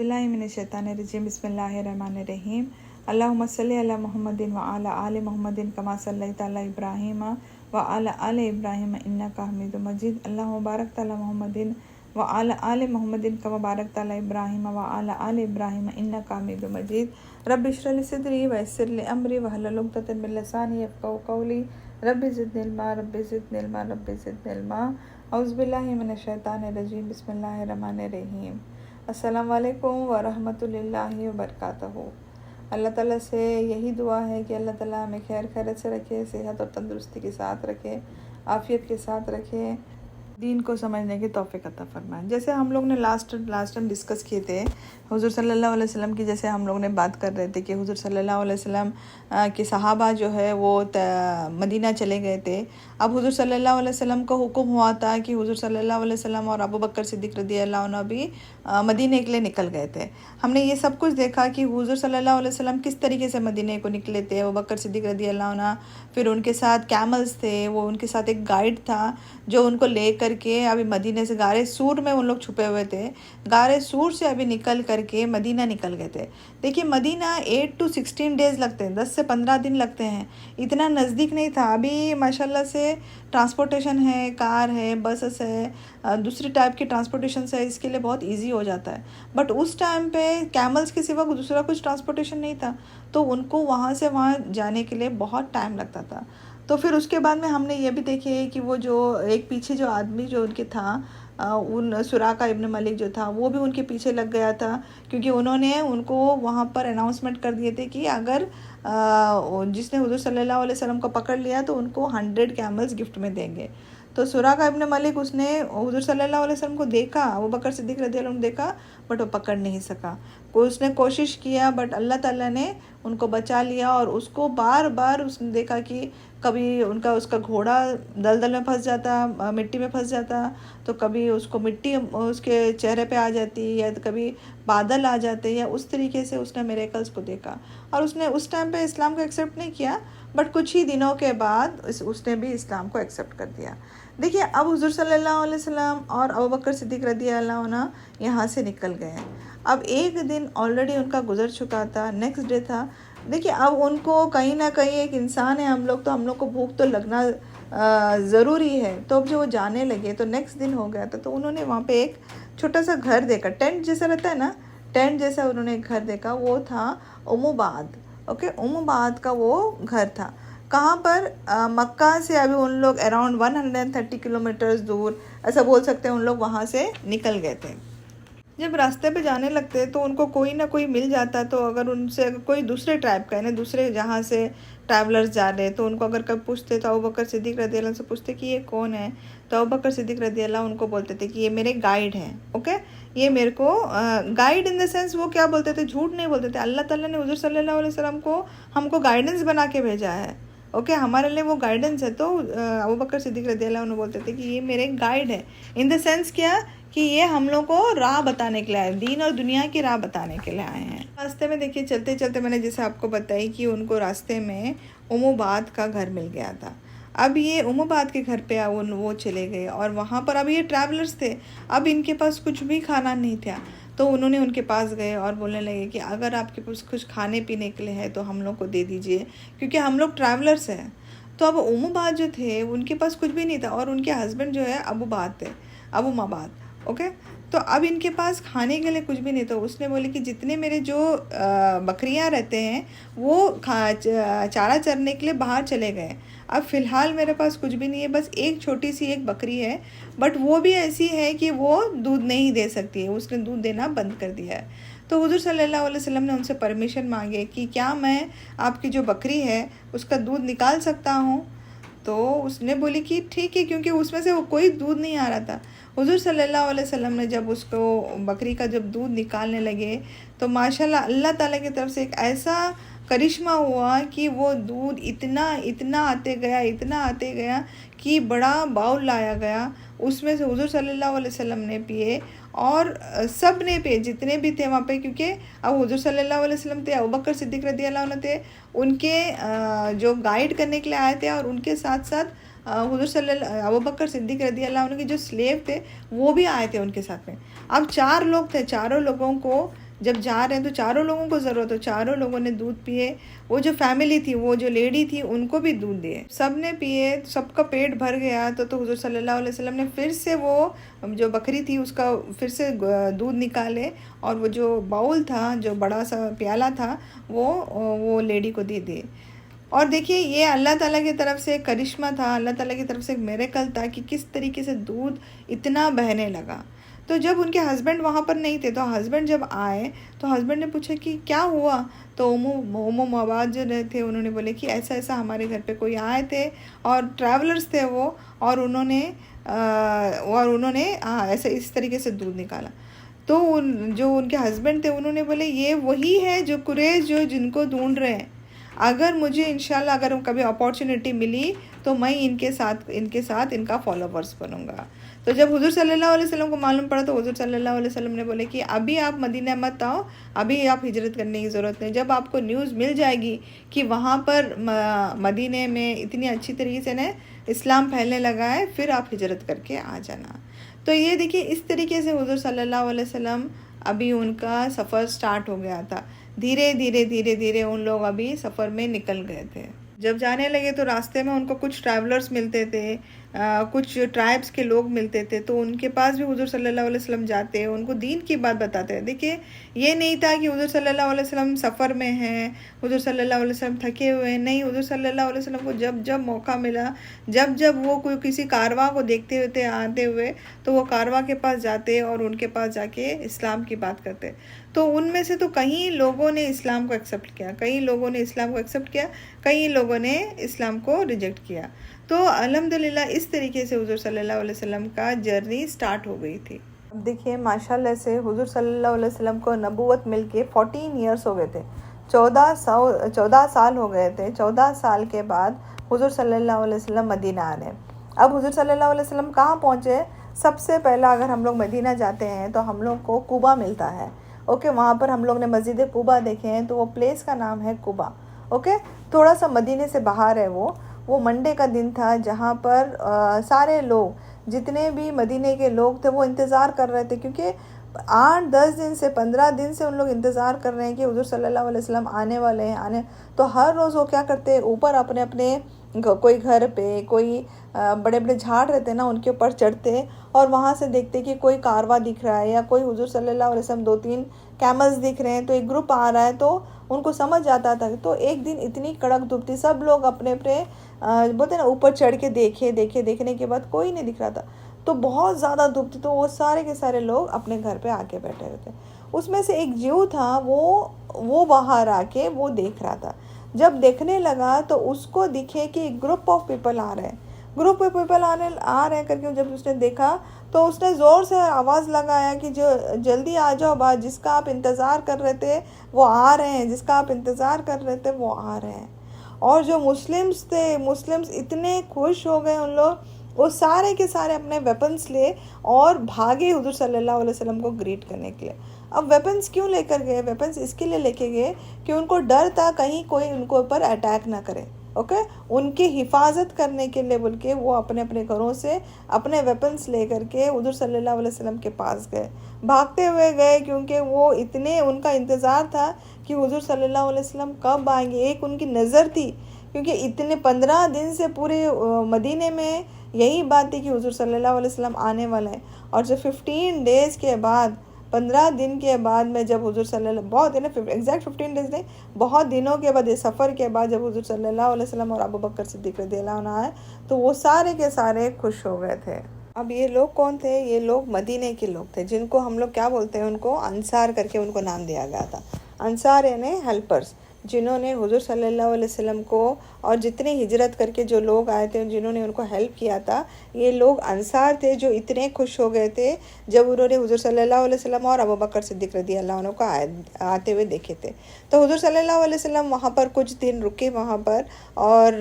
औज़ुबिल्लाहिमिनश्शैतानिर्रजीम बिस्मिल्लाहिर्रहमानिर्रहीम अल्लाहुम्मा सल्लि अला मुहम्मदिन व अला आलि मुहम्मदिन कमा सल्लैता अला इब्राहीम व अला आलि इब्राहीम इन्नका हमीदुम मजीद अल्लाहुम्मा बारिक अला मुहम्मदिन व अला आलि मुहम्मदिन कमा बारकता अला इब्राहीम व अला आलि इब्राहीम इन्नका हमीदुम मजीद रब्बि इश्रह ली सदरी व यस्सिर ली अमरी वहलुल उक़दतम मिन लिसानी यफ़क़हू क़ौली रब्बि ज़िदनी इल्मा रब्बि ज़िदनी इल्मा रब्बि ज़िदनी इल्मा औज़ुबिल्लाहिमिनश्शैतानिर्रजीम बिस्मिल्लाहिर्रहमानिर्रहीम अस्सलाम वालेकुम व रहमतुल्लाहि व बरकातहू। अल्लाह ताला से यही दुआ है कि अल्लाह ताला हमें खैर खैरत से रखे, सेहत और तंदुरुस्ती के साथ रखे, आफ़ियत के साथ रखे, दीन को समझने की तौफ़ीक़ अता फ़रमाए। जैसे हम लोग ने लास्ट टाइम डिस्कस किए थे हुज़ूर सल्लल्लाहु अलैहि वसल्लम की, जैसे हम लोग ने बात कर रहे थे कि हुज़ूर सल्लल्लाहु अलैहि वसल्लम के सहाबा जो है वो मदीना चले गए थे। अब हुज़ूर सल्लल्लाहु अलैहि वसल्लम को हुक्म हुआ था कि हुज़ूर सल्लल्लाहु अलैहि वसल्लम और अबू बकर सिद्दीक़ रज़ियल्लाहु अन्हु भी मदीने के लिए निकल गए थे। हमने ये सब कुछ देखा कि हुज़ूर सल्लल्लाहु अलैहि वसल्लम किस तरीके से मदीने को निकले थे। अबू बकर सिद्दीक़ रज़ियल्लाहु अन्हु, फिर उनके साथ कैमल्स थे, वो उनके साथ एक गाइड था जो उनको ले करके अभी मदीने से गारे सूर में उन लोग छुपे हुए थे, गारे सूर से अभी निकल करके मदीना निकल गए थे। देखिए मदीना 8 to 16 डेज़ लगते हैं, 10 से 15 दिन लगते हैं, इतना नज़दीक नहीं था। अभी माशाल्लाह से ट्रांसपोर्टेशन है, कार है, बसेस है, दूसरी टाइप की ट्रांसपोर्टेशन है, इसके लिए बहुत इजी हो जाता है। बट उस टाइम पे कैमल्स के सिवा दूसरा कुछ ट्रांसपोर्टेशन नहीं था, तो उनको वहाँ से वहाँ जाने के लिए बहुत टाइम लगता था। तो फिर उसके बाद में हमने ये भी देखे कि वो जो एक पीछे जो आदमी जो उनके था, उन सुराका इब्न मलिक जो था वो भी उनके पीछे लग गया था, क्योंकि उन्होंने उनको वहाँ पर अनाउंसमेंट कर दिए थे कि अगर जिसने हुज़ूर सल्लल्लाहु अलैहि वसल्लम को पकड़ लिया तो उनको 100 कैमल्स गिफ्ट में देंगे। तो सुराका इब्न मलिक उसने हुज़ूर सल्लल्लाहु अलैहि वसल्लम को देखा, अबू बकर सिद्दीक़ रज़ियल्लाहु अन्हु देखा, बट वो पकड़ नहीं सका। उसने कोशिश किया बट अल्लाह ताला ने उनको बचा लिया। और उसको बार बार उसने देखा कि कभी उसका घोड़ा दलदल में फंस जाता, मिट्टी में फंस जाता, तो कभी उसको मिट्टी उसके चेहरे पे आ जाती, या कभी बादल आ जाते, या उस तरीके से उसने मिरेकल्स को देखा। और उसने उस टाइम पे इस्लाम को एक्सेप्ट नहीं किया, बट कुछ ही दिनों के बाद उसने भी इस्लाम को एक्सेप्ट कर दिया। देखिए अब हुज़ूर सल्लल्लाहु अलैहि वसल्लम और अबू बकर सिद्दीक़ रज़ियल्लाहु अन्हु यहाँ से निकल गए। अब एक दिन ऑलरेडी उनका गुजर चुका था, नेक्स्ट डे था। देखिए अब उनको कहीं ना कहीं, एक इंसान है हम लोग, तो हम लोग को भूख तो लगना ज़रूरी है। तो अब जो वो जाने लगे तो नेक्स्ट दिन हो गया था, तो उन्होंने वहाँ पे एक छोटा सा घर देखा, टेंट जैसा रहता है ना, टेंट जैसा उन्होंने एक घर देखा। वो था उम्मुबाद। ओके, उम्मुबाद का वो घर था। कहाँ पर? मक्का से अभी उन लोग अराउंड 130 किलोमीटर्स दूर, ऐसा बोल सकते हैं, उन लोग वहाँ से निकल गए थे। जब रास्ते पे जाने लगते तो उनको कोई ना कोई मिल जाता, तो अगर उनसे कोई दूसरे ट्राइब का है ना, दूसरे जहाँ से ट्रैवलर्स जा रहे, तो उनको अगर कब पूछते तो अबू बकर सिद्दीक़ रज़ियल्लाहु अन्हु से पूछते कि ये कौन है, तो अबू बकर सिद्दीक़ रज़ियल्लाहु उनको बोलते थे कि ये मेरे गाइड हैं। ओके, ये मेरे को गाइड इन द सेंस, वो क्या बोलते थे, झूठ नहीं बोलते थे। अल्लाह ताला ने हुज़ूर सल्लल्लाहु अलैहि वसल्लम को हमको गाइडेंस बना के भेजा है। ओके, हमारे लिए वो गाइडेंस है। तो अबू बकर सिद्दीक़ रज़ियल्लाहु अन्हु बोलते थे कि ये मेरे गाइड है। इन द सेंस क्या, कि ये हम लोग को राह बताने के लिए आए, दीन और दुनिया की राह बताने के लिए आए हैं। रास्ते में देखिए चलते चलते मैंने जैसे आपको बताई कि उनको रास्ते में उम्मुबाद का घर मिल गया था। अब ये उम्मुबाद के घर पे वो चले गए, और वहाँ पर अब ये ट्रैवलर्स थे, अब इनके पास कुछ भी खाना नहीं था। तो उन्होंने उनके पास गए और बोलने लगे कि अगर आपके पास कुछ खाने पीने के लिए है तो हम लोग को दे दीजिए, क्योंकि हम लोग ट्रैवलर्स हैं। तो अब उम्मुबाद जो थे उनके पास कुछ भी नहीं था, और उनके हस्बैंड जो है अबूबाद थे, अबू माबाद। ओके, तो अब इनके पास खाने के लिए कुछ भी नहीं था। उसने बोले कि जितने मेरे जो बकरियां रहते हैं वो चारा चरने के लिए बाहर चले गए। अब फ़िलहाल मेरे पास कुछ भी नहीं है, बस एक छोटी सी एक बकरी है, बट वो भी ऐसी है कि वो दूध नहीं दे सकती है, उसने दूध देना बंद कर दिया है। तो हुज़ूर सल्लल्लाहु अलैहि वसल्लम ने उनसे परमिशन मांगे कि क्या मैं आपकी जो बकरी है उसका दूध निकाल सकता हूँ। तो उसने बोली कि ठीक है, क्योंकि उसमें से वो कोई दूध नहीं आ रहा था। हुज़ूर सल्लल्लाहु अलैहि वसल्लम ने जब उसको बकरी का जब दूध निकालने लगे, तो माशाल्लाह अल्लाह ताला की तरफ से एक ऐसा करिश्मा हुआ कि वो दूध इतना आते गया कि बड़ा बाउल लाया गया। उसमें से हुज़ूर सल्लल्लाहु अलैहि वसल्लम ने पिए, और सब ने पिए जितने भी थे वहाँ पे, क्योंकि अब हुज़ूर सल्लल्लाहु अलैहि वसल्लम थे, अबू बकर सिद्दीक़ रज़ियल्लाहु अन्हु थे, उनके जो गाइड करने के लिए आए थे, और उनके साथ साथ अबू बकर सिद्दीक़ रज़ियल्लाहु अन्हु के जो स्लेव थे वो भी आए थे उनके साथ में। अब 4 लोग थे, चारों लोगों को जब जा रहे हैं तो चारों लोगों को ज़रूरत हो, चारों लोगों ने दूध पिए। वो जो फैमिली थी, वो जो लेडी थी, उनको भी दूध दिए, सब ने पिए, सबका पेट भर गया। तो हुज़ूर सल्लल्लाहु अलैहि वसल्लम ने फिर से वो जो बकरी थी उसका फिर से दूध निकाले और वो जो बाउल था, जो बड़ा सा प्याला था, वो लेडी को दे दिए। और देखिए ये अल्लाह ताला की तरफ से एक करिश्मा था, अल्लाह ताला की तरफ से एक मिरेकल था कि किस तरीके से दूध इतना बहने लगा। तो जब उनके हस्बैंड वहाँ पर नहीं थे, तो हस्बैंड जब आए तो हस्बैंड ने पूछा कि क्या हुआ। तो उम्मो मवाद जो थे उन्होंने बोले कि ऐसा ऐसा हमारे घर पे कोई आए थे और ट्रैवलर्स थे वो, और उन्होंने ऐसे इस तरीके से दूध निकाला। तो जो उनके हस्बैंड थे उन्होंने बोले ये वही है जो कुरैश जो जिनको ढूंढ रहे हैं। अगर मुझे इंशाल्लाह अगर कभी अपॉर्चुनिटी मिली तो मैं इनके साथ इनका फॉलोवर्स बनूंगा। तो जब हुजूर सल्लल्लाहु अलैहि वसल्लम को मालूम पड़ा तो हुजूर सल्लल्लाहु अलैहि वसल्लम ने बोले कि अभी आप मदीना मत आओ, अभी आप हिजरत करने की ज़रूरत नहीं। जब आपको न्यूज़ मिल जाएगी कि वहाँ पर मदीने में इतनी अच्छी तरीके से ना इस्लाम फैलने लगा है, फिर आप हिजरत करके आ जाना। तो ये देखिए इस तरीके से हुजूर सल्लल्लाहु अलैहि वसल्लम अभी उनका सफ़र स्टार्ट हो गया था। धीरे धीरे उन लोग अभी सफ़र में निकल गए थे। जब जाने लगे तो रास्ते में उनको कुछ ट्रैवलर्स मिलते थे, कुछ ट्राइब्स के लोग मिलते थे, तो उनके पास भी हुजूर सल्लल्लाहु अलैहि वसल्लम जाते, उनको दीन की बात बताते हैं। देखिए ये नहीं था कि हुजूर सल्लल्लाहु अलैहि वसल्लम सफ़र में हैं, हुजूर सल्लल्लाहु अलैहि वसल्लम थके हुए हैं, नहीं, हुजूर सल्लल्लाहु अलैहि वसल्लम को जब जब मौका मिला, जब वो कोई किसी कारवां को देखते हुए आते हुए, तो वो कारवां के पास जाते और उनके पास जाके इस्लाम की बात करते। तो उनमें से तो कई लोगों ने इस्लाम को एक्सेप्ट किया, कई लोगों ने इस्लाम को रिजेक्ट किया। तो अल्हम्दुलिल्लाह इस तरीके से हुजूर सल्लल्लाहु अलैहि वसल्लम का जर्नी स्टार्ट हो गई थी। अब देखिए माशाल्लाह से हुजूर सल्लल्लाहु अलैहि वसल्लम को नबूवत मिलके 14 ईयर्स हो गए थे, 14 साल हो गए थे। 14 साल के बाद हुजूर सल्लल्लाहु अलैहि वसल्लम मदीना आ रहे हैं। अब हुजूर सल्लल्लाहु अलैहि वसल्लम कहाँ पहुँचे? सबसे पहला अगर हम लोग मदीना जाते हैं तो हम लोग को कुबा मिलता है। ओके, वहाँ पर हम लोग ने मस्जिद कुबा देखे हैं, तो वो प्लेस का नाम है कुबा। ओके, थोड़ा सा मदीने से बाहर है वो मंडे का दिन था जहाँ पर सारे लोग जितने भी मदीने के लोग थे वो इंतज़ार कर रहे थे, क्योंकि 8-10 दिन से 15 दिन से उन लोग इंतज़ार कर रहे हैं कि हुजूर सल्लल्लाहु अलैहि वसल्लम आने वाले हैं। तो हर रोज़ वो क्या करते हैं, ऊपर अपने अपने कोई घर पे कोई बड़े बड़े झाड़ रहते ना, उनके ऊपर चढ़ते और वहाँ से देखते कि कोई कारवा दिख रहा है या कोई हुजूर सल्लल्लाहु अलैहि वसल्लम 2-3 कैमल्स दिख रहे हैं, तो एक ग्रुप आ रहा है, तो उनको समझ जाता था। तो एक दिन इतनी कड़क धूप थी, सब लोग अपने अपने बोलते ना ऊपर चढ़ के देखने के बाद कोई नहीं दिख रहा था, तो बहुत ज़्यादा धूप थी। तो वो सारे के सारे लोग अपने घर पे आके बैठे हुए थे। उसमें से एक जीव था, वो बाहर आके वो देख रहा था। जब देखने लगा तो उसको दिखे कि ग्रुप ऑफ पीपल आ रहे हैं करके जब उसने देखा तो उसने ज़ोर से आवाज़ लगाया कि जो जल्दी आ जाओ, बात जिसका आप इंतज़ार कर रहे थे वो आ रहे हैं। और जो मुस्लिम्स थे, मुस्लिम्स इतने खुश हो गए, उन लोग वो सारे के सारे अपने वेपन्स ले और भागे हुजूर सल्लल्लाहु अलैहि वसल्लम को ग्रीट करने के लिए। अब वेपन्स क्यों लेकर गए? वेपन्स इसके लिए लेके गए कि उनको डर था कहीं कोई उनको ऊपर अटैक ना करे। ओके, उनकी हिफाजत करने के लिए बोल के वो अपने अपने घरों से अपने वेपन्स लेकर के हुजूर सल्लल्लाहु अलैहि वसल्लम के पास गए, भागते हुए गए, क्योंकि वो इतने उनका इंतज़ार था कि हुजूर सल्लल्लाहु अलैहि वसल्लम कब आएंगे। एक उनकी नज़र थी, क्योंकि इतने 15 दिन से पूरे मदीने में यही बात थी कि हुजूर सल्लल्लाहु अलैहि वसल्लम आने वाले हैं। और जो 15 डेज़ के बाद, 15 दिन के बाद में जब हुजूर सल्लल्लाहु, बहुत है ना, एग्जैक्ट 15 डेज़ नहीं, बहुत दिनों के बाद, ये सफ़र के बाद जब हुजूर सल्लल्लाहु अलैहि वसल्लम और अबू बकर सिद्दीक़ रज़ियल्लाहु अन्हु आए तो वो सारे के सारे खुश हो गए थे। अब ये लोग कौन थे? ये लोग मदीने के लोग थे, जिनको हम लोग क्या बोलते हैं, उनको अंसार करके उनको नाम दिया गया था। अंसार यानी हेल्पर्स, जिन्होंने हुजूर सल्लल्लाहु अलैहि वसल्लम को और जितने हिजरत करके जो लोग आए थे जिन्होंने उनको हेल्प किया था, ये लोग अंसार थे, जो इतने खुश हो गए थे जब उन्होंने हुजूर सल्लल्लाहु अलैहि वसल्लम और अबू बकर सिद्दीक़ रज़ियल्लाहु अन्हु को आते हुए देखे थे। तो हुजूर सल्लल्लाहु अलैहि वसल्लम वहाँ पर कुछ दिन रुके वहाँ पर, और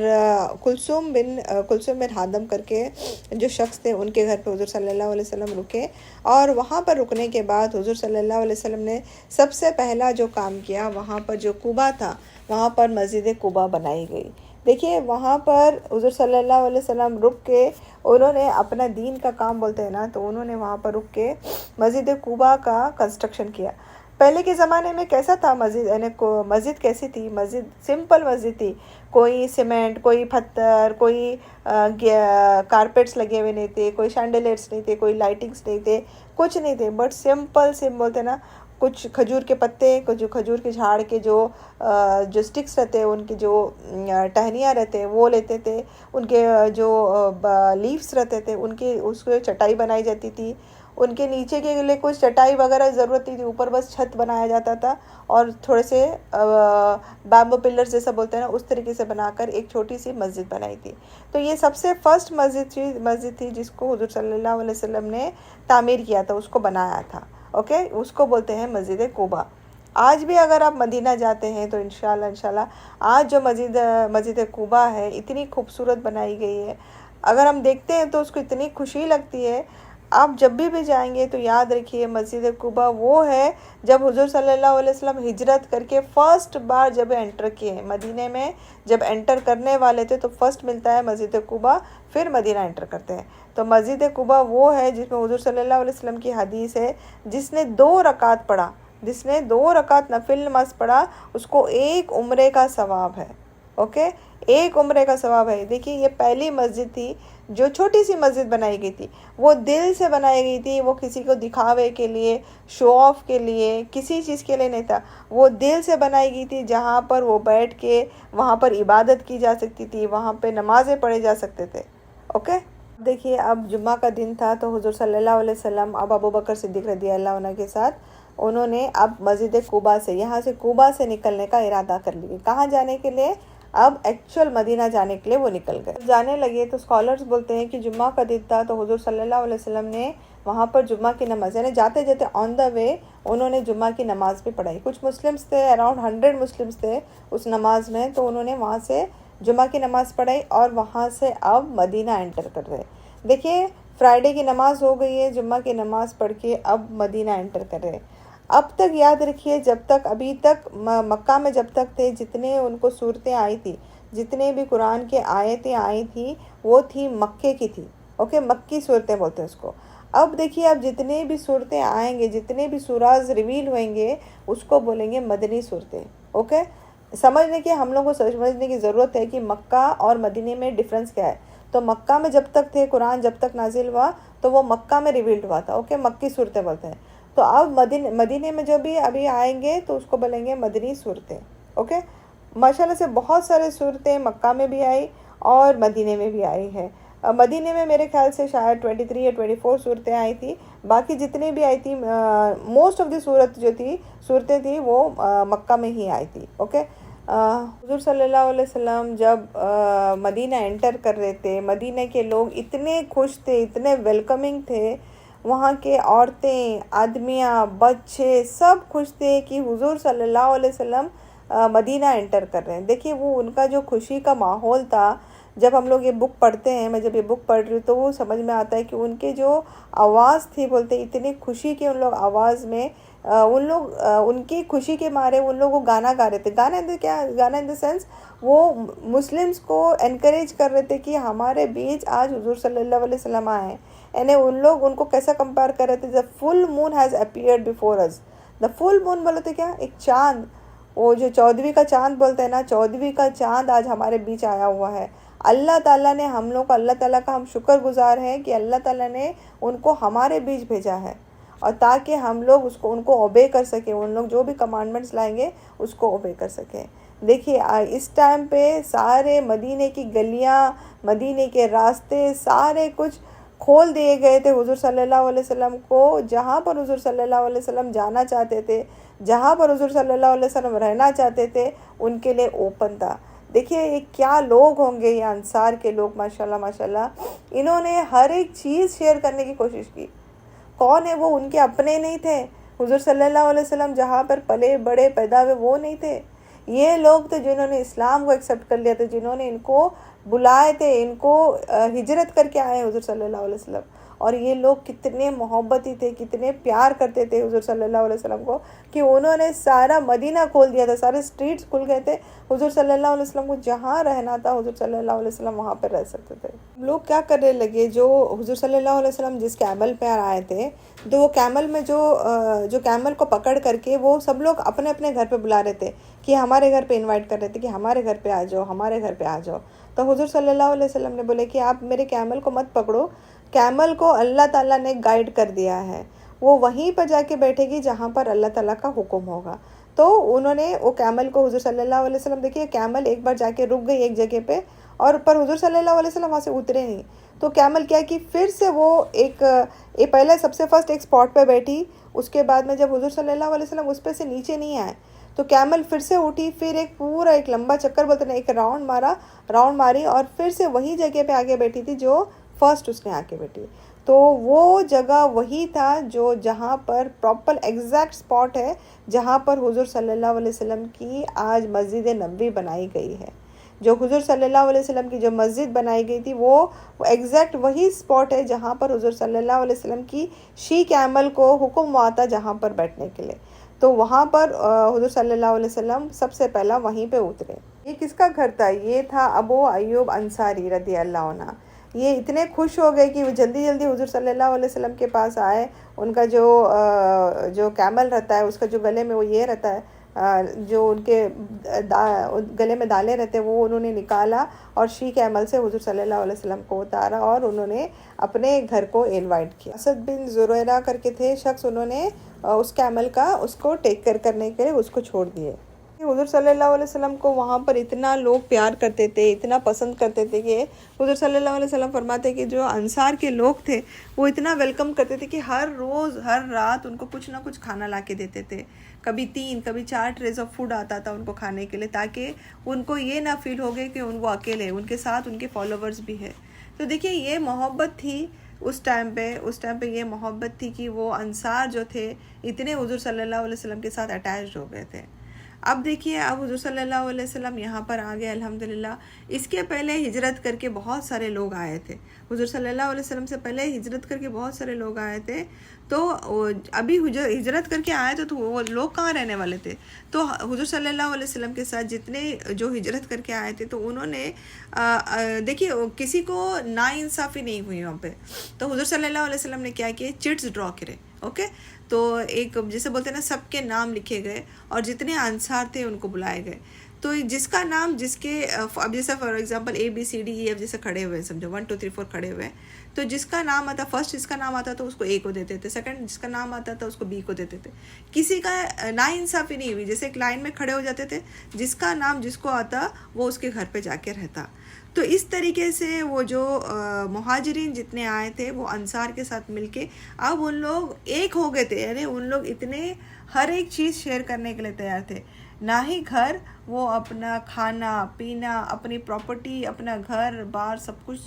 कुलसूम बिन हादम करके जो शख्स थे उनके घर पर हुजूर सल्लल्लाहु अलैहि वसल्लम रुके। और वहाँ पर रुकने के बाद हुजूर सल्लल्लाहु अलैहि वसल्लम ने सबसे पहला जो काम किया, वहाँ पर जो कुबा था वहाँ पर मस्जिद कुबा बनाई गई। देखिए वहाँ पर हुजूर सल्लल्लाहु अलैहि वसल्लम रुक के उन्होंने अपना दीन का काम बोलते हैं ना, तो उन्होंने वहाँ पर रुक के मस्जिद कुबा का कंस्ट्रक्शन किया। पहले के ज़माने में कैसा था मस्जिद, यानी मस्जिद कैसी थी? मस्जिद सिंपल मस्जिद थी। कोई सीमेंट, कोई पत्थर, कोई कारपेट्स लगे हुए नहीं थे, कोई शैंडलियर्स नहीं थे, कोई लाइटिंग्स नहीं थे, कुछ नहीं थे, बट सिंपल बोलते ना, कुछ खजूर के पत्ते, कुछ खजूर के झाड़ के जो स्टिक्स रहते हैं, उनकी जो टहनियाँ रहते हैं वो लेते थे, उनके जो लीव्स रहते थे उनके उसको चटाई बनाई जाती थी। उनके नीचे के लिए कुछ चटाई वगैरह ज़रूरत नहीं थी, ऊपर बस छत बनाया जाता था और थोड़े से बैम्बू पिलर्स जैसा बोलते हैं ना, उस तरीके से बनाकर एक छोटी सी मस्जिद बनाई थी। तो ये सबसे फर्स्ट मस्जिद थी जिसको हुजूर सल्लल्लाहु अलैहि वसल्लम ने तामीर किया था, उसको बनाया था। ओके, उसको बोलते हैं मस्जिद कुबा। आज भी अगर आप मदीना जाते हैं तो इंशाल्लाह आज जो मस्जिद कुबा है इतनी खूबसूरत बनाई गई है, अगर हम देखते हैं तो उसको इतनी खुशी लगती है। आप जब भी जाएंगे तो याद रखिए मस्जिद कुबा वो है जब हुजूर सल्लल्लाहु अलैहि वसल्लम हिजरत करके फ़र्स्ट बार जब एंटर किए मदीने में, जब एंटर करने वाले थे तो फर्स्ट मिलता है मस्जिद कुबा, फिर मदीना एंटर करते हैं। तो मस्जिद कुबा वो है जिसमें हुजूर सल्लल्लाहु अलैहि वसल्लम की हदीस है, जिसने 2 रकात पढ़ा, जिसने 2 रकात नफिल नमाज पढ़ा, उसको 1 उम्रे का सवाब है। ओके, 1 उम्रे का सवाब है। देखिए ये पहली मस्जिद थी जो छोटी सी मस्जिद बनाई गई थी, वो दिल से बनाई गई थी, वो किसी को दिखावे के लिए, शो ऑफ के लिए, किसी चीज़ के लिए नहीं था, वो दिल से बनाई गई थी, जहाँ पर वो बैठ के वहाँ पर इबादत की जा सकती थी, वहाँ पे नमाज़ें पढ़े जा सकते थे। ओके, देखिए अब जुम्मा का दिन था तो हुजूर सल्लल्लाहु अलैहि वसल्लम अब अबू बकर सिद्दीक़ रज़ियल्लाहु अन्हु के साथ उन्होंने अब मस्जिद कुबा से, यहाँ से कुबा से निकलने का इरादा कर लिया। कहाँ जाने के लिए? अब एक्चुअल मदीना जाने के लिए वो निकल गए। जाने लगे तो स्कॉलर्स बोलते हैं कि जुम्मा का दिन था तो हुजूर सल्लल्लाहु अलैहि वसल्लम ने वहाँ पर जुम्मा की नमाज़, यानी जाते जाते ऑन द वे उन्होंने जुम्मा की नमाज़ भी पढ़ाई। कुछ मुस्लिम्स थे, अराउंड 100 मुस्लिम्स थे उस नमाज में, तो उन्होंने वहाँ से जुम्मा की नमाज़ पढ़ाई और वहाँ से अब मदीना एंटर कर रहे। देखिए फ्राइडे की नमाज़ हो गई है, जुम्मा की नमाज़ पढ़ के अब मदीना एंटर कर रहे। अब तक याद रखिए, जब तक अभी तक मक्का में जब तक थे, जितने उनको सूरतें आई थी, जितने भी कुरान के आयतें आई थी, वो थी मक्के की थी। ओके, मक्की सूरतें बोलते हैं उसको। अब देखिए अब जितने भी सूरतें आएंगे, जितने भी सूराज रिवील होंगे, उसको बोलेंगे मदनी सूरतें। ओके, समझने की हम लोगों को समझने की ज़रूरत है कि मक्का और मदीने में डिफरेंस क्या है। तो मक्का में जब तक थे, कुरान जब तक नाजिल हुआ तो वो मक्का में रिवील्ड हुआ था। ओके, मक्की सूरतें बोलते हैं। तो अब मदीने में जो भी अभी आएंगे तो उसको बोलेंगे मदनी सूरतें। ओके, माशाल्लाह से बहुत सारे सूरतें मक्का में भी आई और मदीने में भी आई है। मदीने में मेरे ख्याल से शायद 23 या 24 सूरतें आई थी, बाकी जितनी भी आई थी मोस्ट ऑफ द सूरतें थी वो मक्का में ही आई थी। ओके, हुजूर सल्लल्लाहु अलैहि वसल्लम जब मदीना एंटर कर रहे थे, मदीने के लोग इतने खुश थे, इतने वेलकमिंग थे, वहाँ के औरतें, आदमियाँ, बच्चे सब खुश थे कि हुजूर सल्लल्लाहु अलैहि वसल्लम मदीना एंटर कर रहे हैं। देखिए वो उनका जो खुशी का माहौल था, जब हम लोग ये बुक पढ़ते हैं, मैं जब ये बुक पढ़ रही हूँ तो वो समझ में आता है कि उनके जो आवाज़ थी, बोलते इतनी खुशी की उन लोग आवाज़ में उनकी खुशी के मारे उन लोग वो गाना गा रहे थे। गाना इन द सेंस वो मुस्लिम्स को एनकरेज कर रहे थे कि हमारे बीच आज हुजूर सल्लल्लाहु अलैहि वसल्लम आए हैं। यानी उन लोग उनको कैसा कंपेयर कर रहे थे, the full moon has appeared before us. The full moon बोले थे क्या? एक चाँद, वो जो 14वीं का चाँद बोलते हैं ना, 14वीं का चाँद आज हमारे बीच आया हुआ है। अल्लाह ताला ने हम लोग को, अल्लाह ताला का हम शुक्रगुजार हैं कि अल्लाह ताला ने उनको हमारे बीच भेजा है, और ताकि हम लोग उनको ओबे कर सकें, उन लोग जो भी कमांडमेंट्स लाएंगे उसको ओबे कर सकें। देखिए इस टाइम पे सारे मदीने की गलियां, मदीने के रास्ते सारे कुछ खोल दिए गए थे हुजूर सल्लल्लाहु अलैहि वसल्लम को। जहाँ पर हुजूर सल्लल्लाहु अलैहि वसल्लम जाना चाहते थे, जहाँ पर हुजूर सल्लल्लाहु अलैहि वसल्लम रहना चाहते थे, उनके लिए ओपन था। देखिए ये क्या लोग होंगे, ये अंसार के लोग, माशाल्लाह माशाल्लाह। इन्होंने हर एक चीज़ शेयर करने की कोशिश की। कौन है वो? उनके अपने नहीं थे। हुजूर सल्लल्लाहु अलैहि वसल्लम जहाँ पर पले बड़े पैदा हुए वो नहीं थे। ये लोग थे जिन्होंने इस्लाम को एक्सेप्ट कर लिया था, जिन्होंने इनको बुलाए थे, इनको हिजरत करके आए हुजूर सल्लल्लाहु अलैहि वसल्लम। और ये लोग कितने मोहब्बती थे, कितने प्यार करते थे हुजूर सल्लल्लाहु अलैहि वसल्लम को कि उन्होंने सारा मदीना खोल दिया था, सारे स्ट्रीट्स खुल गए थे। हुजूर सल्लल्लाहु अलैहि वसल्लम को जहाँ रहना था हुजूर सल्लल्लाहु अलैहि वसल्लम वहाँ पर रह सकते थे। लोग क्या करने लगे, जो हुजूर सल्लल्लाहु अलैहि वसल्लम जिस कैमल पर आए थे, तो वो कैमल में जो कैमल को पकड़ करके वो सब लोग अपने अपने घर पे बुला रहे थे कि हमारे घर पे इनवाइट कर रहे थे कि हमारे घर पे आ जाओ, हमारे घर पे आ जाओ। तो हुजूर सल्लल्लाहु अलैहि वसल्लम ने बोले कि आप मेरे कैमल को मत पकड़ो, कैमल को अल्लाह ताला ने गाइड कर दिया है, वो वहीं पर जाके बैठेगी जहाँ पर अल्लाह ताला का हुक्म होगा। तो उन्होंने वो कैमल को, हुजूर सल्लल्लाहु अलैहि वसल्लम, देखिए कैमल एक बार जाके रुक गई एक जगह पे, और पर हुजूर सल्लल्लाहु अलैहि वसल्लम वहाँ से उतरे नहीं। तो कैमल क्या कि फिर से वो ये पहले सबसे फर्स्ट एक स्पॉट पे बैठी, उसके बाद में जब हुजूर सल्लल्लाहु अलैहि वसल्लम उस पे से नीचे नहीं आए तो कैमल फिर से उठी, फिर एक लंबा चक्कर बोलते ना, एक राउंड मारी और फिर से वही जगह पे आके बैठी थी जो फर्स्ट उसने आके बैठी। तो वो जगह वही था जो जहाँ पर प्रॉपर एग्जैक्ट स्पॉट है जहाँ पर हुजूर सल्लल्लाहु अलैहि वसल्लम की आज मस्जिद नबवी बनाई गई है। जो हुजूर सल्लल्लाहु अलैहि वसल्लम की जो मस्जिद बनाई गई थी वो एग्जैक्ट वही स्पॉट है जहाँ पर हुजूर सल्लल्लाहु अलैहि वसल्लम की शी कैमल को हुक्म हुआ था जहाँ पर बैठने के लिए। तो वहाँ पर हुजूर सल्लल्लाहु अलैहि वसल्लम सबसे पहला वहीं पे उतरे। ये किसका घर था? ये था अबू अय्यूब अंसारी रदी अल्लाह अन्हु। ये इतने खुश हो गए कि वो जल्दी जल्दी हुजूर सल्लल्लाहु अलैहि वसल्लम के पास आए। उनका जो कैमल रहता है, उसका जो गले में वो ये रहता है, जो उनके गले में दाले रहते हैं, वो उन्होंने निकाला और शी कैमल से हुजूर सल्लल्लाहु अलैहि वसल्लम को उतारा और उन्होंने अपने घर को इनवाइट किया। असद बिन ज़ुरैरा करके थे शख्स, उन्होंने उस कैमल का उसको टेक केयर करने के लिए उसको छोड़ दिए। हुजूर सल्लल्लाहु अलैहि वसल्लम को वहाँ पर इतना लोग प्यार करते थे, इतना पसंद करते थे कि हुजूर सल्लल्लाहु अलैहि वसल्लम फरमाते कि जो अंसार के लोग थे वो इतना वेलकम करते थे कि हर रोज़ हर रात उनको कुछ ना कुछ खाना ला के देते थे। कभी 3 कभी 4 ट्रेज ऑफ फूड आता था उनको खाने के लिए, ताकि उनको ये ना फील हो गए कि उनको अकेले, उनके साथ उनके फॉलोवर्स भी है। तो देखिए ये मोहब्बत थी उस टाइम पे ये मोहब्बत थी कि वो अंसार जो थे इतने हुजूर सल्लल्लाहु अलैहि वसल्लम के साथ अटैच्ड हो गए थे। अब देखिए, अब हुजूर सल्लल्लाहु अलैहि वसल्लम यहाँ पर आ गए अल्हम्दुलिल्लाह। इसके पहले हिजरत करके बहुत सारे लोग आए थे, हुजूर सल्लल्लाहु अलैहि वसल्लम से पहले हिजरत करके बहुत सारे लोग आए थे। तो अभी हिजरत करके आए तो वो लोग कहाँ रहने वाले थे? तो हुजूर सल्लल्लाहु अलैहि वसल्लम के साथ जितने जो हिजरत करके आए थे तो उन्होंने देखिए किसी को नाइंसाफ़ी नहीं हुई वहाँ पे। तो हुजूर सल्लल्लाहु अलैहि वसल्लम ने क्या किए, चिट्स ड्रॉ करे। ओके, तो एक जैसे बोलते हैं ना, सबके नाम लिखे गए और जितने अंसार थे उनको बुलाए गए। तो जिसका नाम जिसके अब जैसे फॉर एग्जांपल ABCDEF जैसे खड़े हुए हैं, समझो 1 2 3 4 खड़े हुए हैं, तो जिसका नाम आता फर्स्ट जिसका नाम आता तो उसको A को देते थे, सेकंड जिसका नाम आता था उसको B को देते थे। किसी का नाइंसाफ़ी नहीं हुई, जैसे एक लाइन में खड़े हो जाते थे, जिसका नाम जिसको आता वो उसके घर पे जाके रहता। तो इस तरीके से वो जो मुहाजिरीन जितने आए थे वो अंसार के साथ मिलके अब उन लोग एक हो गए थे, यानी उन लोग इतने हर एक चीज़ शेयर करने के लिए तैयार थे। ना ही घर, वो अपना खाना पीना, अपनी प्रॉपर्टी, अपना घर बार सब कुछ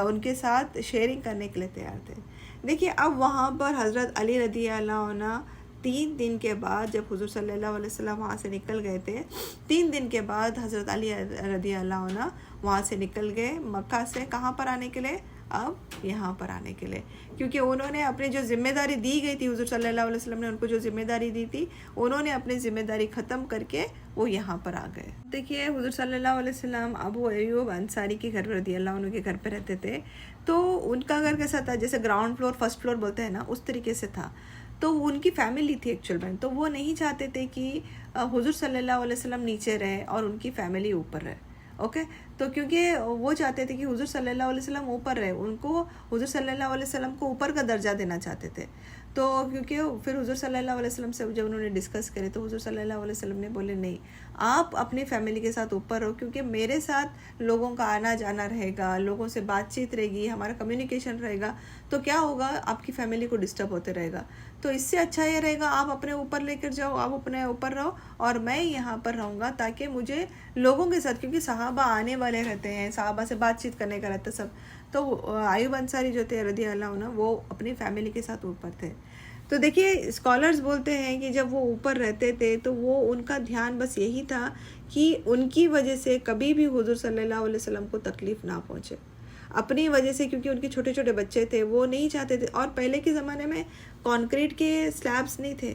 उनके साथ शेयरिंग करने के लिए तैयार थे। देखिए अब वहाँ पर हज़रत अली रदी अल्लाह अन्हु 3 दिन के बाद, जब हुजूर सल्लल्लाहु अलैहि वसल्लम वहाँ से निकल गए थे, 3 दिन के बाद हज़रत अली रदी अल्लाह अन्हु वहाँ से निकल गए मक्का से। कहाँ पर आने के लिए? अब यहाँ पर आने के लिए, क्योंकि उन्होंने अपनी जो जिम्मेदारी दी गई थी, हुजूर सल्लल्लाहु अलैहि वसल्लम ने उनको जो जिम्मेदारी दी थी, उन्होंने अपनी जिम्मेदारी ख़त्म करके वो यहाँ पर आ गए। देखिए हुजूर सल्लल्लाहु अलैहि वसल्लम अबू अय्यूब अंसारी के घर रदी अल्लाह अन्हु के घर पे रहते थे। तो उनका घर कैसा था, जैसे ग्राउंड फ्लोर फर्स्ट फ्लोर बोलते हैं ना, उस तरीके से था। तो उनकी फैमिली थी एक्चुअल में, तो वो नहीं चाहते थे कि हुजूर सल्लल्लाहु अलैहि वसल्लम नीचे रहे और उनकी फैमिली ऊपर रहे। ओके, तो क्योंकि वो चाहते थे कि हुजूर सल्लल्लाहु अलैहि वसल्लम ऊपर रहे, उनको हुजूर सल्लल्लाहु अलैहि वसल्लम को ऊपर का दर्जा देना चाहते थे। तो क्योंकि फिर हुजूर सल्लल्लाहु अलैहि वसल्लम से जब उन्होंने डिस्कस करे तो हुजूर सल्लल्लाहु अलैहि वसल्लम ने बोले नहीं, आप अपनी फैमिली के साथ ऊपर रहो, क्योंकि मेरे साथ लोगों का आना जाना रहेगा, लोगों से बातचीत रहेगी, हमारा कम्युनिकेशन रहेगा, तो क्या होगा, आपकी फैमिली को डिस्टर्ब होते रहेगा। तो इससे अच्छा ये रहेगा आप अपने ऊपर लेकर जाओ, आप अपने ऊपर रहो और मैं यहाँ पर रहूँगा, ताकि मुझे लोगों के साथ, क्योंकि सहाबा आने वाले रहते हैं, सहाबा से बातचीत करने का रहता सब। तो अय्यूब अंसारी जो थे रदी अल्लाह अन्हु वो अपनी फैमिली के साथ ऊपर थे। तो देखिए स्कॉलर्स बोलते हैं कि जब वो ऊपर रहते थे तो वो उनका ध्यान बस यही था कि उनकी वजह से कभी भी हुजूर सल्लल्लाहु अलैहि वसल्लम को तकलीफ़ ना पहुँचे। अपनी वजह से, क्योंकि उनके छोटे छोटे बच्चे थे, वो नहीं चाहते थे। और पहले के ज़माने में कंक्रीट के स्लैब्स नहीं थे,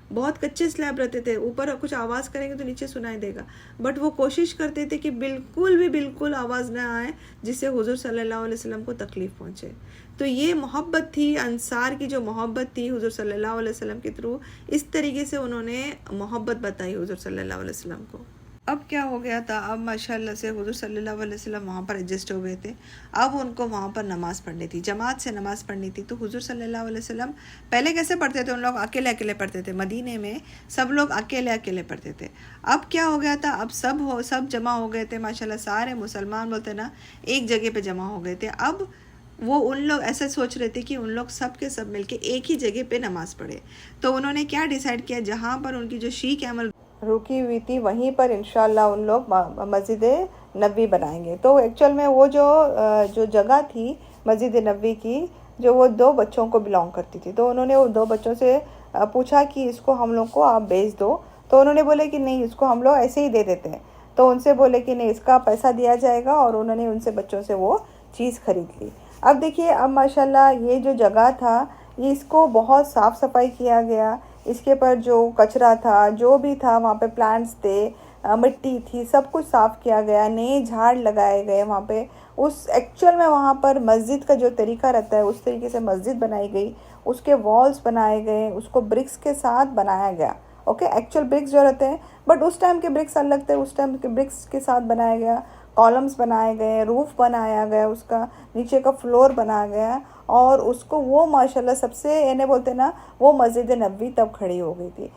बहुत कच्चे स्लैब रहते थे, ऊपर कुछ आवाज़ करेंगे तो नीचे सुनाई देगा। बट वो कोशिश करते थे कि बिल्कुल आवाज़ ना आए जिससे हुजूर सल्लल्लाहु अलैहि वसल्लम को तकलीफ़ पहुँचे। तो ये मोहब्बत थी, अंसार की जो मोहब्बत थी हुजूर सल्लल्लाहु अलैहि वसल्लम के थ्रू, इस तरीके से उन्होंने मोहब्बत बताई हुजूर सल्लल्लाहु अलैहि वसल्लम को। अब क्या हो गया था, अब माशाल्लाह से हुजूर सल्लल्लाहु अलैहि वसल्लम वहाँ पर एडजस्ट हो गए थे। अब उनको वहाँ पर नमाज़ पढ़नी थी, जमात से नमाज़ पढ़नी थी। तो हुजूर सल्लल्लाहु अलैहि वसल्लम पहले कैसे पढ़ते थे, उन लोग अकेले अकेले पढ़ते थे, मदीने में सब लोग अकेले अकेले पढ़ते थे। अब क्या हो गया था, अब सब जमा हो गए थे माशाल्लाह, सारे मुसलमान बोलते ना एक जगह पे जमा हो गए थे। अब वो उन लोग ऐसे सोच रहे थे कि उन लोग सब के सब मिलके एक ही जगह पे नमाज़ पढ़े। तो उन्होंने क्या डिसाइड किया, जहाँ पर उनकी जो शी कैमल रुकी हुई थी वहीं पर इंशाल्लाह उन लोग मस्जिद नबवी बनाएंगे। तो एक्चुअल में वो जो जगह थी मस्जिद नबवी की, जो वो 2 बच्चों को बिलोंग करती थी। तो उन्होंने वो 2 बच्चों से पूछा कि इसको हम लोग को आप बेच दो। तो उन्होंने बोले कि नहीं, इसको हम लोग ऐसे ही दे देते हैं। तो उनसे बोले कि नहीं, इसका पैसा दिया जाएगा, और उन्होंने उनसे बच्चों से वो चीज़ खरीद ली। अब देखिए, अब माशाल्लाह ये जो जगह था, ये इसको बहुत साफ़ सफाई किया गया। इसके पर जो कचरा था, जो भी था वहाँ पे, प्लांट्स थे, मिट्टी थी, सब कुछ साफ़ किया गया, नए झाड़ लगाए गए वहाँ पे। उस एक्चुअल में वहाँ पर मस्जिद का जो तरीका रहता है उस तरीके से मस्जिद बनाई गई, उसके वॉल्स बनाए गए, उसको ब्रिक्स के साथ बनाया गया। ओके, एक्चुअल ब्रिक्स जो रहते हैं, बट उस टाइम के ब्रिक्स अलग थे, उस टाइम के ब्रिक्स के साथ बनाया गया। कॉलम्स बनाए गए, रूफ़ बनाया गया, उसका नीचे का फ्लोर बनाया गया, और उसको वो माशाल्लाह सबसे इन्हें बोलते ना, वो मस्जिद नबवी तब खड़ी हो गई थी।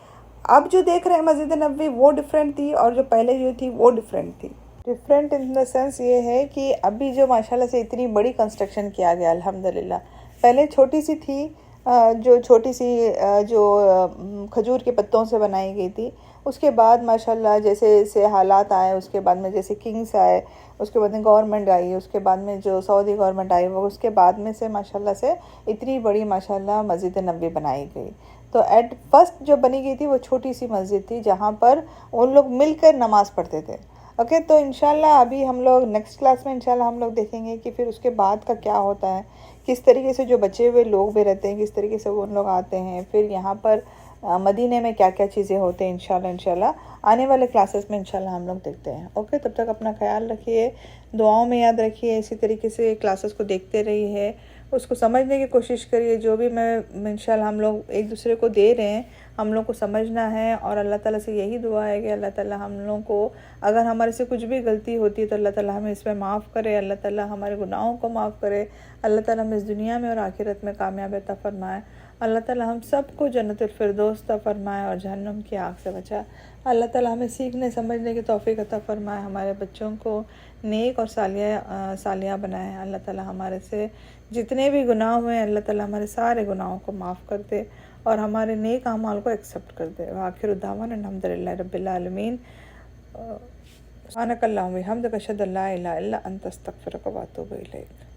अब जो देख रहे हैं मस्जिद नबवी, वो डिफरेंट थी, और जो पहले जो थी वो डिफरेंट थी। डिफरेंट इन द सेंस ये है कि अभी जो माशाल्लाह से इतनी बड़ी कंस्ट्रक्शन किया गया अल्हम्दुलिल्लाह। पहले छोटी सी थी, जो छोटी सी जो खजूर के पत्तों से बनाई गई थी। उसके बाद माशाल्लाह जैसे जैसे हालात आए, उसके बाद में जैसे किंग्स आए, उसके बाद में गवर्नमेंट आई, उसके बाद में जो सऊदी गवर्नमेंट आई, वो उसके बाद में से माशाल्लाह से इतनी बड़ी माशाल्लाह मस्जिद नबवी बनाई गई। तो एट फर्स्ट जो बनी गई थी वो छोटी सी मस्जिद थी, जहाँ पर उन लोग मिलकर नमाज़ पढ़ते थे। ओके, तो इंशाल्लाह अभी हम लोग नेक्स्ट क्लास में इंशाल्लाह हम लोग देखेंगे कि फिर उसके बाद का क्या होता है, किस तरीके से जो बचे हुए लोग भी रहते हैं, किस तरीके से वो उन लोग आते हैं, फिर यहाँ पर मदीने में क्या क्या चीज़ें होते हैं। इंशाल्लाह आने वाले क्लासेस में इंशाल्लाह हम लोग देखते हैं। ओके, तब तक अपना ख्याल रखिए, दुआओं में याद रखिए, इसी तरीके से क्लासेस को देखते रहिए, उसको समझने की कोशिश करिए। जो भी मैं इंशाल्लाह हम लोग एक दूसरे को दे रहे हैं, हम लोग को समझना है। और अल्लाह ताला से यही दुआ है कि अल्लाह ताला हम लोगों को, अगर हमारे से कुछ भी गलती होती है तो अल्लाह ताला हमें इसमें माफ़ करे, अल्लाह ताला हमारे गुनाहों को माफ़ करे, अल्लाह ताला हमें इस दुनिया में और आखिरत में कामयाबी अता फरमाए, अल्लाह ताला हम सबको जन्नतुल फिरदौस अता फरमाए और जहन्नम की आग से बचाए। अल्लाह ताला हमें सीखने समझने की तौफीक अता फरमाए, हमारे बच्चों को नेक और सालिया बनाए। अल्लाह ताला हमारे से जितने भी गुनाह हुए हैं, अल्लाह ताला हमारे सारे गुनाहों को माफ़ कर दे और हमारे नेक अमाल को एक्सेप्ट कर दे। आखिर दावाना अल्हम्दुलिल्लाहि रब्बिल आलमीन। सुब्हानकल्लाहुम्मा व बिहम्दिका अशहदु अल्ला इलाहा इल्ला अंता अस्तगफिरुका व अतूबु इलैक।